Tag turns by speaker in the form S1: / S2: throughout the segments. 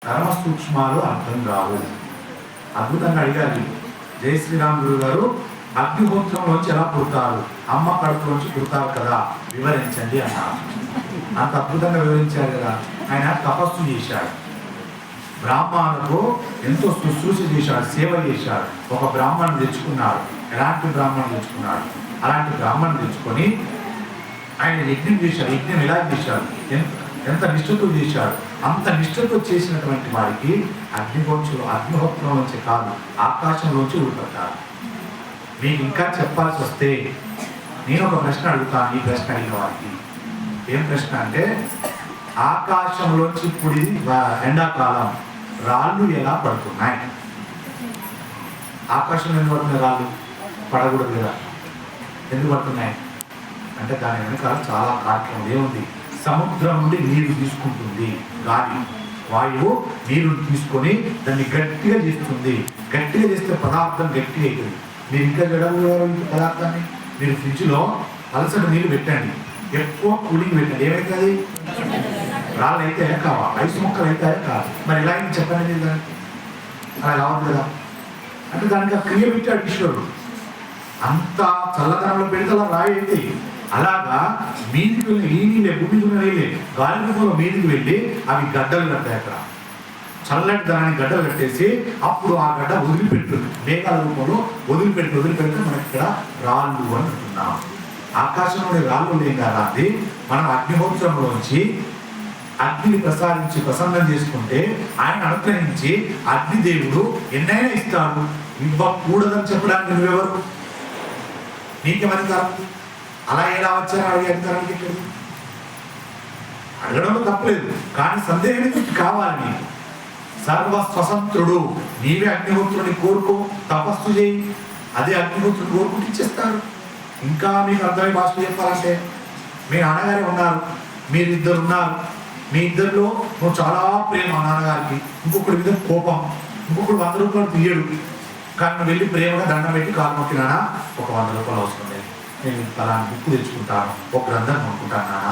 S1: కర్మ సూక్ష్మాలు అర్థం కావు. అద్భుతంగా అడిగారు జై శ్రీరామ్ గురువు గారు, అగ్నిహోత్రంలోంచి ఎలా పుడతారు, అమ్మ కడుపులోంచి పుడతారు కదా, వివరించండి అన్నారు. అంత అద్భుతంగా వివరించారు కదా. ఆయన తపస్సు చేశాడు, బ్రాహ్మణులకు ఎంతో శుశ్రూష చేశాడు, సేవ చేశాడు. ఒక బ్రాహ్మణుని తెచ్చుకున్నాడు. ఎలాంటి బ్రాహ్మణుని తెచ్చుకున్నాడు? అలాంటి బ్రాహ్మణుని తెచ్చుకొని ఆయన యజ్ఞం చేశాడు. యజ్ఞం ఎలా చేశాడు, ఎంత నిష్ఠతో చేశాడు. అంత నిష్ఠతో చేసినటువంటి వారికి అగ్నిహోత్రంలోంచి కాదు, ఆకాశంలోంచి ఊడిపడ్డారు. మీకు ఇంకా చెప్పాల్సి వస్తే నేను ఒక ప్రశ్న అడుగుతాను. ఈ ప్రశ్న అడిగిన వారికి ఏం ప్రశ్న అంటే, ఆకాశంలోంచి ఇప్పుడు ఎండాకాలం రాళ్ళు ఎలా పడుతున్నాయి? ఆకాశంలో ఎందుకు పడుతున్నాయి రాళ్ళు? పడకూడదు కదా, ఎందుకు పడుతున్నాయి అంటే దాని వెనకాల చాలా కార్యక్రమం ఏముంది. సముద్రం నుండి నీరు తీసుకుంటుంది గాలి, వాయువు నీరు తీసుకొని దాన్ని గట్టిగా చేస్తుంది. గట్టిగా చేస్తే పదార్థం గట్టిగా అవుతుంది. మీరు ఇంకా జడగలరు ఈ పదార్థాన్ని. మీరు ఫ్రిడ్జ్లో అలసట నీళ్ళు పెట్టండి, ఎక్కువ కూలింగ్ పెట్టండి, ఏమవుతుంది? రాళ్ళు అయితే కావా, ఐసు మొక్కలు అయితే కాదు. మరి ఎలా అయింది చెప్పండి మీరు దానికి? అలా కావాలి కదా. అంటే దానికి ఆ క్రియ పెట్టాడు ఈశ్వరుడు. అంత చల్లదనంలో పెడితే అలా రాయి అయితే అలాగా మీదికి వెళ్ళి ఈ నీళ్ళే భూమికి వెళ్ళి గాలి రూపంలో మీదికి వెళ్ళి అవి గడ్డలు కట్టాయి. అక్కడ చల్లటి దాన్ని గడ్డలు కట్టేసి అప్పుడు ఆ గడ్డ వదిలిపెట్టుంది, మేఘాల రూపంలో వదిలిపెడితే మనకి ఇక్కడ రాళ్ళు అని అంటున్నాం. ఆకాశంలోని రాళ్ళు లేం కదా, అది మనం అగ్నిహోత్రంలోంచి అగ్నిని ప్రసన్నం చేసుకుంటే ఆయన అనుగ్రహించి అగ్నిదేవుడు ఎన్నైనా ఇస్తాడు. ఇవ్వకూడదని చెప్పడానికి నువ్వెవరు? నీకేమధికారం? అలా ఎలా వచ్చారో అడిగారు. అడగడంలో తప్పలేదు, కానీ సందేహం కావాలి. నీకు సర్వస్వతంత్రుడు, నీవే అగ్నిహోత్రుని కోరుకో, తపస్సు చేయి, అదే అగ్నిహోత్రుని కోరుకుంటూ ఇచ్చేస్తారు. ఇంకా మీకు అర్థమై భాషలో చెప్పాలంటే, మీ నాన్నగారే ఉన్నారు, మీరిద్దరు ఉన్నారు. మీ ఇద్దరిలో నువ్వు చాలా ప్రేమ నాన్నగారికి, ఇంకొకటి మీద కోపం, ఇంకొకటి 100 రూపాయలు తీయడు. కానీ నువ్వు వెళ్ళి ప్రేమగా దండం పెట్టి కాలు మొక్కినానా, ఒక 100 రూపాయలు అవసరం లేదు, నేను ఫలానా బుక్ తెచ్చుకుంటాను, ఒక గ్రంథం కొనుక్కుంటాను నాన్న,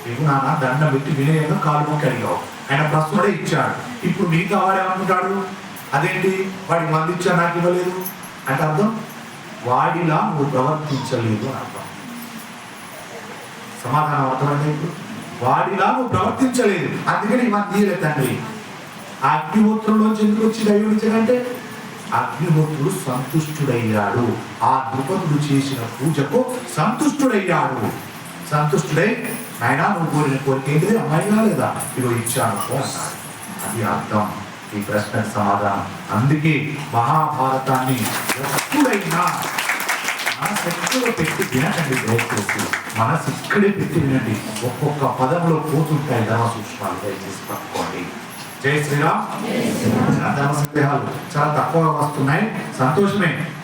S1: మీకు నాన్న దండం పెట్టి వినయంగా కాలు మొక్కి అడిగావు. ఆయన ప్రస్తుడే ఇచ్చాడు. ఇప్పుడు మిగతా వాడేమనుకుంటాడు, అదేంటి వాడికి 100 ఇచ్చాడు నాకు ఇవ్వలేదు అంటే అర్థం వాడిలా నువ్వు ప్రవర్తించలేదు అని అర్థం. సమాధానం అర్థమైంది? ఇప్పుడు వాడిలా నువ్వు ప్రవర్తించలేదు, అందుకని 100 తీయలేదు తండ్రి. ఆ అగ్నిహోత్రంలోంచి ఎందుకు వచ్చి దైవవించడంటే అగ్నిహోత్రుడు సంతుష్టుడయ్యాడు. ఆ ద్రుపదుడు చేసిన పూజకు సంతుష్టుడయ్యాడు. సంతుష్టుడై ఆయన నువ్వు కోరిన కోరిక ఏంటిది, అమ్మాయి కాలేదా, ఇదో ఇచ్చాను అన్నాడు. అది అర్థం ఈ ప్రశ్నకు సమాధానం. అందుకే మహాభారతాన్ని ఎప్పుడైనా మనసు ఎక్కడ పెట్టి వినకండి, దయచేసి మనసు ఇక్కడే పెట్టి వినండి. ఒక్కొక్క పదంలో పోతుంటాయి ధర్మ సూక్ష్మాలు, దయచేసి పట్టుకోండి. జై శ్రీరామ్. ధర్మ సందేహాలు చాలా తక్కువగా వస్తున్నాయి, సంతోషమే.